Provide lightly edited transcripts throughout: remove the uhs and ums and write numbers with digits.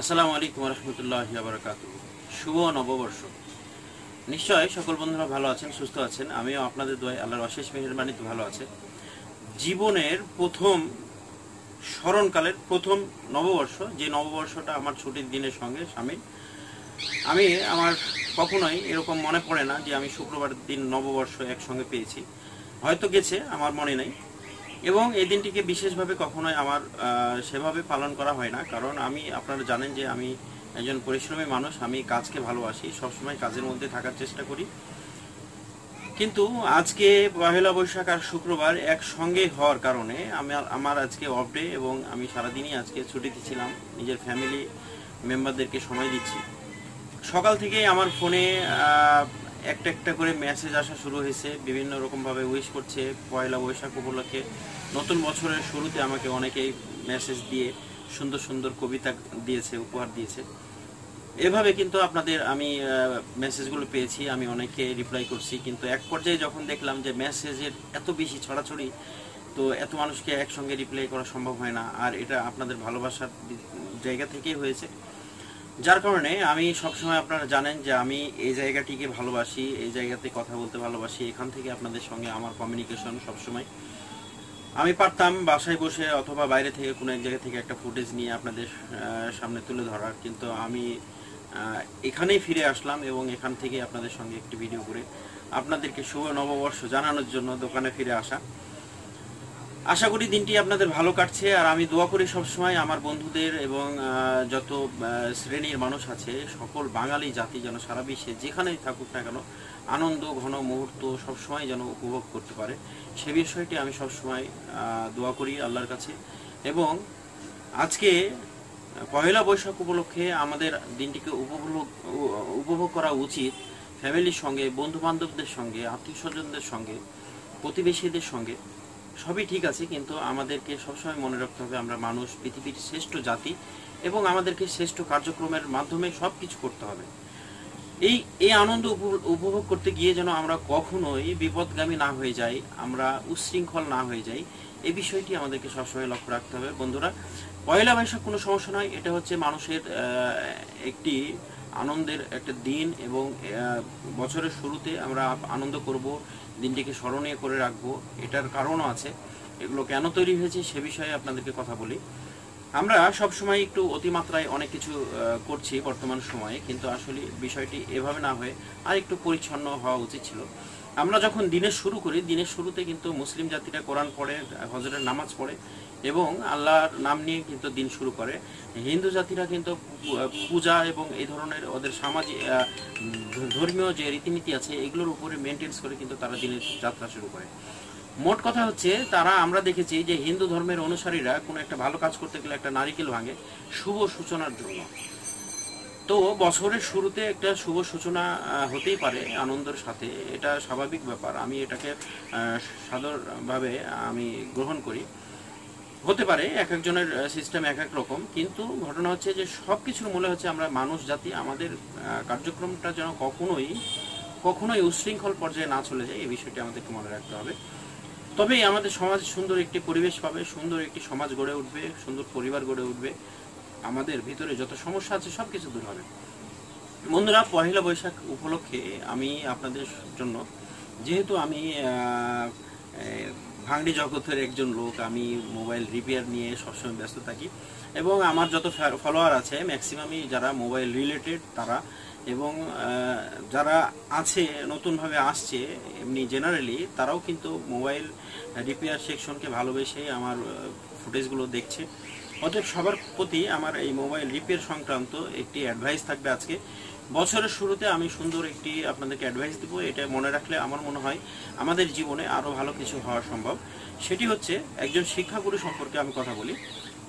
আসসালামু আলাইকুম রহমতুল্লাহি ওয়া বারাকাতুহু। শুভ নববর্ষ। নিশ্চয় সকল বন্ধুরা ভালো আছেন, সুস্থ আছেন। আমিও আপনাদের দোয়ায় আল্লাহর অশেষ মেহেরবানিতে ভালো আছে। জীবনের প্রথম স্মরণকালের প্রথম নববর্ষ, যে নববর্ষটা আমার ছুটির দিনের সঙ্গে সামিল। আমি আমার কখনোই এরকম মনে পড়ে না যে আমি শুক্রবার দিন নববর্ষ একসঙ্গে পেয়েছি। হয়তো গেছে, আমার মনে নেই। এবং এই দিনটিকে বিশেষভাবে কখনোই আমার সেভাবে পালন করা হয় না, কারণ আপনারা জানেন যে আমি একজন পরিশ্রমী মানুষ। আমি কাজকে ভালোবাসি, সবসময় কাজের মধ্যে থাকার চেষ্টা করি। কিন্তু আজকে পহেলা বৈশাখ আর শুক্রবার একসঙ্গে হওয়ার কারণে আমার আজকে অফ ডে, এবং আমি সারাদিনই আজকে ছুটিতে ছিলাম, নিজের ফ্যামিলি মেম্বারদেরকে সময় দিচ্ছি। সকাল থেকেই আমার ফোনে একটা একটা করে মেসেজ আসা শুরু হয়েছে, বিভিন্ন রকমভাবে উইশ করছে পয়লা বৈশাখ উপলক্ষে। নতুন বছরের শুরুতে আমাকে অনেকেই মেসেজ দিয়ে সুন্দর সুন্দর কবিতা দিয়েছে, উপহার দিয়েছে। এভাবে কিন্তু আপনাদের আমি মেসেজগুলো পেয়েছি, আমি অনেকে রিপ্লাই করছি। কিন্তু এক পর্যায়ে যখন দেখলাম যে মেসেজের এত বেশি ছড়াছড়ি, তো এত মানুষকে একসঙ্গে রিপ্লাই করা সম্ভব হয় না, আর এটা আপনাদের ভালোবাসার জায়গা থেকেই হয়েছে। যার কারণে আমি সবসময়, আপনারা জানেন যে আমি এই জায়গাটিকে ভালোবাসি, এই জায়গাতে কথা বলতে ভালোবাসি। এখান থেকে আপনাদের সঙ্গে আমার কমিউনিকেশন সবসময়। আমি পারতাম বাসায় বসে অথবা বাইরে থেকে কোনো এক জায়গা থেকে একটা ফুটেজ নিয়ে আপনাদের সামনে তুলে ধরার, কিন্তু আমি এখানেই ফিরে আসলাম এবং এখান থেকে আপনাদের সঙ্গে একটি ভিডিও করে আপনাদেরকে শুভ নববর্ষ জানানোর জন্য দোকানে ফিরে আসা। আশা করি দিনটি আপনাদের ভালো কাটছে, আর আমি দোয়া করি সবসময় আমার বন্ধুদের এবং যত শ্রেণীর মানুষ আছে, সকল বাঙালি জাতি যেন সারা বিশ্বে যেখানেই থাকুক না কেন আনন্দ ঘন মুহূর্ত সবসময় যেন উপভোগ করতে পারে। সে বিষয়টি আমি সবসময় দোয়া করি আল্লাহর কাছে। এবং আজকে পহেলা বৈশাখ উপলক্ষে আমাদের দিনটিকে উপভোগ করা উচিত ফ্যামিলির সঙ্গে, বন্ধু বান্ধবদের সঙ্গে, আত্মীয় স্বজনদের সঙ্গে, প্রতিবেশীদের সঙ্গে। সবই ঠিক আছে, কিন্তু আমাদেরকে সবসময় মনে রাখতে হবে আমরা মানুষ, পৃথিবীর শ্রেষ্ঠ জাতি, এবং আমাদেরকে শ্রেষ্ঠ কার্যক্রমের মাধ্যমে সব কিছু করতে হবে। এই আনন্দ উপভোগ করতে গিয়ে যেন আমরা কখনোই বিপদগামী না হয়ে যাই, আমরা উচ্ছৃঙ্খল না হয়ে যাই, এই বিষয়টি আমাদেরকে সবসময় লক্ষ্য রাখতে হবে। বন্ধুরা, পয়লা বৈশাখ কোনো সমস্যা নয়, এটা হচ্ছে মানুষের একটি আনন্দের একটা দিন, এবং বছরের শুরুতে আমরা আনন্দ করব, দিনটিকে স্মরণীয় করে রাখবো। এটার কারণও আছে, এগুলো কেন তৈরি হয়েছে সে বিষয়ে আপনাদেরকে কথা বলি। আমরা সবসময় একটু অতিমাত্রায় অনেক কিছু করছি বর্তমান সময়ে, কিন্তু আসলে বিষয়টি এভাবে না হয়ে আর একটু পরিচ্ছন্ন হওয়া উচিত ছিল। আমরা যখন দিনের শুরু করি, দিনের শুরুতে কিন্তু মুসলিম জাতিরা কোরআন পড়ে, হজরের নামাজ পড়ে এবং আল্লাহর নাম নিয়ে কিন্তু দিন শুরু করে। হিন্দু জাতিরা কিন্তু পূজা এবং এই ধরনের ওদের সামাজিক ধর্মীয় যে রীতিনীতি আছে এগুলোর উপরে মেনটেন্স করে কিন্তু তারা দিনের যাত্রা শুরু করে। মোট কথা হচ্ছে, আমরা দেখেছি যে হিন্দু ধর্মের অনুসারীরা কোনো একটা ভালো কাজ করতে গেলে একটা নারিকেল ভাঙে শুভ সূচনার জন্য। তো বছরের শুরুতে একটা শুভ সূচনা হতেই পারে আনন্দের সাথে, এটা স্বাভাবিক ব্যাপার। আমি এটাকে সাদরভাবে আমি গ্রহণ করি। হতে পারে এক একজনের সিস্টেম এক এক রকম, কিন্তু ঘটনা হচ্ছে যে সব কিছুর মূলে হচ্ছে আমরা মানুষ জাতি। আমাদের কার্যক্রমটা যেন কখনোই উচ্ছৃঙ্খল পর্যায়ে না চলে যায়, এই বিষয়টি আমাদেরকে মনে রাখতে হবে। তবেই আমাদের সমাজ সুন্দর একটি পরিবেশ পাবে, সুন্দর একটি সমাজ গড়ে উঠবে, সুন্দর পরিবার গড়ে উঠবে, আমাদের ভিতরে যত সমস্যা আছে সব কিছু দূর হবে। বন্ধুরা, পহেলা বৈশাখ উপলক্ষে আমি আপনাদের জন্য, যেহেতু আমি ভাঙড়ি জগতের একজন লোক, আমি মোবাইল রিপেয়ার নিয়ে সবসময় ব্যস্ত থাকি, এবং আমার যত ফলোয়ার আছে ম্যাক্সিমামই যারা মোবাইল রিলেটেড তারা, এবং যারা আছে নতুনভাবে আসছে এমনি জেনারেলি, তারাও কিন্তু মোবাইল রিপেয়ার সেকশনকে ভালোবেসে আমার ফুটেজগুলো দেখছে। অতএব সবার প্রতি আমার এই মোবাইল রিপেয়ার সংক্রান্ত একটি অ্যাডভাইস থাকবে আজকে। বছরের শুরুতে আমি সুন্দর একটি আপনাদেরকে অ্যাডভাইস দেবো, এটা মনে রাখলে আমার মনে হয় আমাদের জীবনে আরও ভালো কিছু হওয়া সম্ভব। সেটি হচ্ছে, একজন শিক্ষাগুরু সম্পর্কে আমি কথা বলি,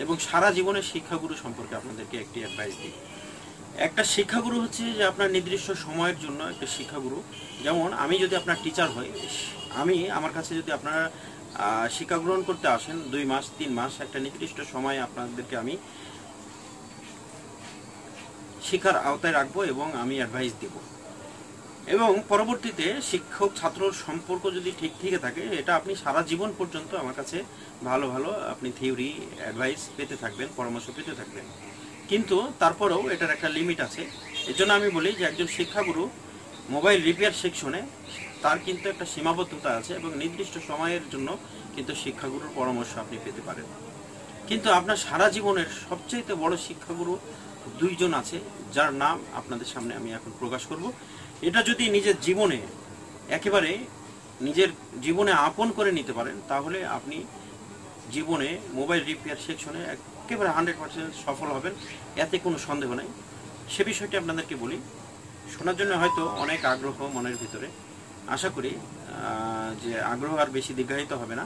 এবং সারা জীবনের শিক্ষাগুরু সম্পর্কে আপনাদেরকে একটি অ্যাডভাইস দিই। একটা শিক্ষাগুরু হচ্ছে যে আপনার নির্দিষ্ট সময়ের জন্য একটা শিক্ষাগুরু। যেমন আমি যদি আপনার টিচার হই, আমার কাছে যদি আপনারা শিক্ষা গ্রহণ করতে আসেন 2 মাস 3 মাস, একটা নির্দিষ্ট সময় আপনাদেরকে আমি শিক্ষার আওতায় রাখবো এবং আমি অ্যাডভাইস দেব। এবং পরবর্তীতে শিক্ষক ছাত্রর সম্পর্ক যদি ঠিক থেকে থাকে, এটা আপনি সারা জীবন পর্যন্ত আমার কাছে ভালো ভালো আপনি থিওরি অ্যাডভাইস পেতে থাকবেন, পরামর্শ পেতে থাকবেন। কিন্তু তারপরেও এটার একটা লিমিট আছে। এর জন্য আমি বলি যে একজন শিক্ষাগুরু মোবাইল রিপেয়ার সেকশনে তার কিন্তু একটা সীমাবদ্ধতা আছে এবং নির্দিষ্ট সময়ের জন্য কিন্তু শিক্ষাগুরুর পরামর্শ আপনি পেতে পারেন। কিন্তু আপনার সারা জীবনের সবচেয়ে বড় শিক্ষাগুরু দুইজন আছে, যার নাম আপনাদের সামনে আমি এখন প্রকাশ করব। এটা যদি নিজের জীবনে একেবারে নিজের জীবনে আপন করে নিতে পারেন, তাহলে আপনি জীবনে মোবাইল রিপেয়ার সেকশনে একেবারে 100% সফল হবেন, এতে কোনো সন্দেহ নেই। সে বিষয়টি আপনাদেরকে বলি, শোনার জন্য হয়তো অনেক আগ্রহ মনের ভিতরে। আশা করি যে আগ্রহ আর বেশি দীর্ঘায়িত হবে না।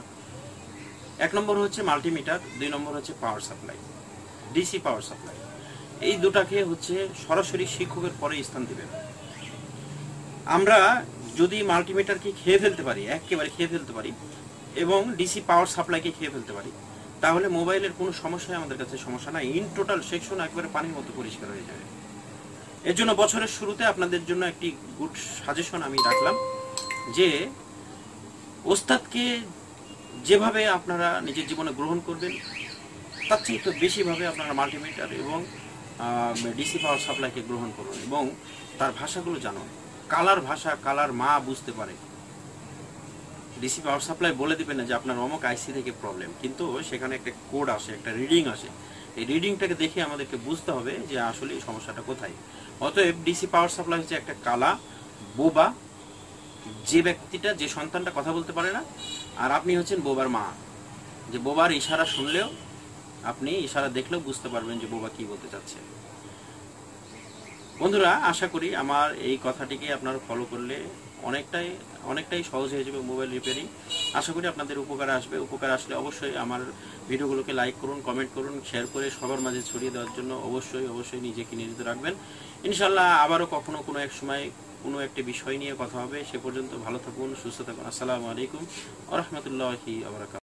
1 নম্বর হচ্ছে মাল্টিমিটার, 2 নম্বর হচ্ছে power supply, DC power supply. এই দুটাকে হচ্ছে সরাসরি শিক্ষকের পরে স্থান দিবেন। আমরা যদি মাল্টিমিটারকে খেয়ে ফেলতে পারি, একেবারে খেয়ে ফেলতে পারি, এবং ডিসি পাওয়ার সাপ্লাইকে খেয়ে ফেলতে পারি, তাহলে মোবাইলের কোনো সমস্যাই আমাদের কাছে সমস্যা নাই। ইন টোটাল সেকশন একবারে পানির মতো পরিষ্কার হয়ে যাবে। এর জন্য বছরের শুরুতে আপনাদের জন্য একটি গুড সাজেশন আমি রাখলাম যে ওস্তাদকে যেভাবে আপনারা নিজের জীবনে গ্রহণ করবেন, তার চেয়ে তো বেশিভাবে আপনারা মাল্টিমিটার এবং ডিসি পাওয়ার সাপ্লাইকে গ্রহণ করুন এবং তার ভাষাগুলো জানুন। কালার ভাষা, কালার মা বুঝতে পারে। ডিসি পাওয়ার সাপ্লাই বলে দিবেন না যে আপনার অমুক আইসি থেকে প্রবলেম, কিন্তু সেখানে একটা কোড আসে, একটা রিডিং আসে। এই রিডিংটাকে দেখে আমাদেরকে বুঝতে হবে যে আসলে এই সমস্যাটা কোথায়। অতএব ডিসি পাওয়ার সাপ্লাই হচ্ছে একটা কালা বোবা, যে ব্যক্তিটা, যে সন্তানটা কথা বলতে পারে না, আর আপনি হচ্ছেন বোবার মা, যে বোবার ইশারা শুনলেও, আপনি ইশারা দেখলেও বুঝতে পারবেন যে বোবা কি বলতে চাচ্ছে। বন্ধুরা, আশা করি আমার এই কথাটিকে আপনারা ফলো করলে অনেকটাই সহজ হয়ে যাবে মোবাইল রিপেয়ারিং। আশা করি আপনাদের উপকার আসবে। উপকার আসলে অবশ্যই আমার ভিডিওগুলোকে লাইক করুন, কমেন্ট করুন, শেয়ার করে সবার মাঝে ছড়িয়ে দেওয়ার জন্য অবশ্যই নিজেকে নিয়োজিত রাখবেন। ইনশাআল্লাহ আবারও কখনো কোনো এক সময় কোনো একটি বিষয় নিয়ে কথা হবে। সে পর্যন্ত ভালো থাকুন, সুস্থ থাকুন। আসসালামু আলাইকুম ওয়া রাহমাতুল্লাহি ওয়া বারাকাতুহু।